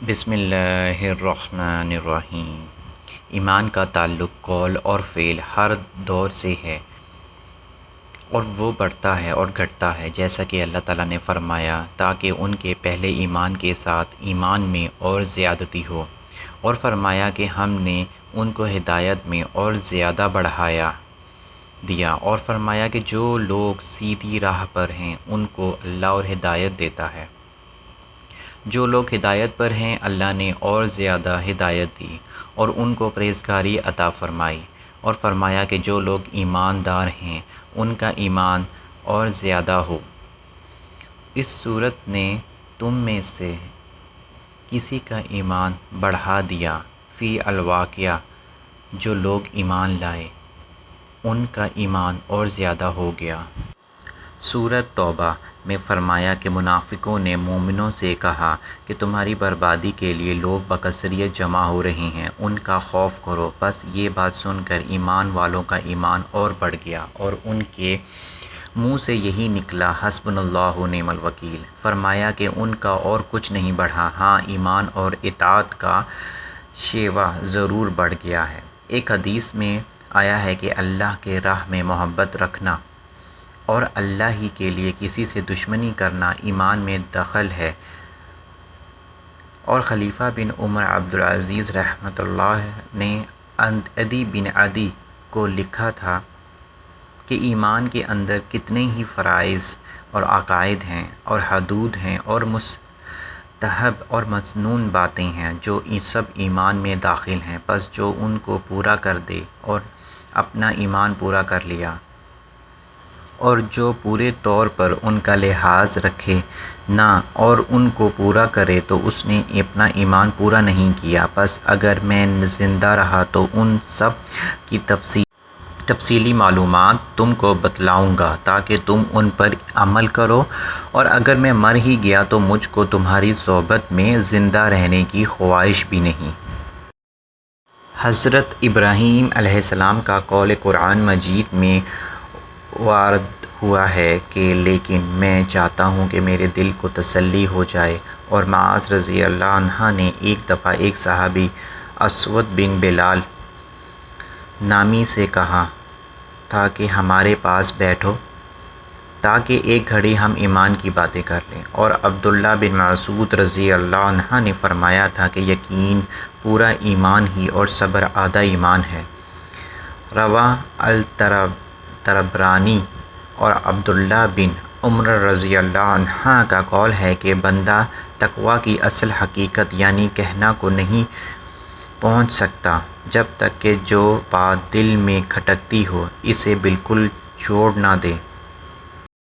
بسم اللہ الرحمن الرحیم۔ ایمان کا تعلق قول اور فعل ہر دور سے ہے اور وہ بڑھتا ہے اور گھٹتا ہے، جیسا کہ اللہ تعالیٰ نے فرمایا تاکہ ان کے پہلے ایمان کے ساتھ ایمان میں اور زیادتی ہو، اور فرمایا کہ ہم نے ان کو ہدایت میں اور زیادہ بڑھایا دیا، اور فرمایا کہ جو لوگ سیدھی راہ پر ہیں ان کو اللہ اور ہدایت دیتا ہے۔ جو لوگ ہدایت پر ہیں اللہ نے اور زیادہ ہدایت دی اور ان کو پرہیزگاری عطا فرمائی، اور فرمایا کہ جو لوگ ایماندار ہیں ان کا ایمان اور زیادہ ہو۔ اس صورت نے تم میں سے کسی کا ایمان بڑھا دیا فی الواقعہ، جو لوگ ایمان لائے ان کا ایمان اور زیادہ ہو گیا۔ سورۃ توبہ میں فرمایا کہ منافقوں نے مومنوں سے کہا کہ تمہاری بربادی کے لیے لوگ بکثرت جمع ہو رہے ہیں، ان کا خوف کرو۔ بس یہ بات سن کر ایمان والوں کا ایمان اور بڑھ گیا اور ان کے منہ سے یہی نکلا حسبنا اللہ و نعم الوکیل۔ فرمایا کہ ان کا اور کچھ نہیں بڑھا، ہاں ایمان اور اطاعت کا شیوا ضرور بڑھ گیا ہے۔ ایک حدیث میں آیا ہے کہ اللہ کے راہ میں محبت رکھنا اور اللہ ہی کے لیے کسی سے دشمنی کرنا ایمان میں دخل ہے، اور خلیفہ بن عمر عبدالعزیز رحمۃ اللہ نے عدی بن عدی کو لکھا تھا کہ ایمان کے اندر کتنے ہی فرائض اور عقائد ہیں اور حدود ہیں اور مستحب اور مسنون باتیں ہیں جو سب ایمان میں داخل ہیں، بس جو ان کو پورا کر دے اور اپنا ایمان پورا کر لیا، اور جو پورے طور پر ان کا لحاظ رکھے نہ اور ان کو پورا کرے تو اس نے اپنا ایمان پورا نہیں کیا۔ بس اگر میں زندہ رہا تو ان سب کی تفصیلی معلومات تم کو بتلاؤں گا تاکہ تم ان پر عمل کرو، اور اگر میں مر ہی گیا تو مجھ کو تمہاری صحبت میں زندہ رہنے کی خواہش بھی نہیں۔ حضرت ابراہیم علیہ السلام کا قول قرآن مجید میں وارد ہوا ہے کہ لیکن میں چاہتا ہوں کہ میرے دل کو تسلی ہو جائے، اور معاذ رضی اللہ عنہ نے ایک دفعہ ایک صحابی اسود بن بلال نامی سے کہا تھا کہ ہمارے پاس بیٹھو تاکہ ایک گھڑی ہم ایمان کی باتیں کر لیں، اور عبداللہ بن مسعود رضی اللہ عنہ نے فرمایا تھا کہ یقین پورا ایمان ہی اور صبر آدھا ایمان ہے۔ رواں الطبرانی۔ اور عبداللہ بن عمر رضی اللہ عنہ کا قول ہے کہ بندہ تقویٰ کی اصل حقیقت یعنی کہنا کو نہیں پہنچ سکتا جب تک کہ جو بات دل میں کھٹکتی ہو اسے بالکل چھوڑ نہ دے۔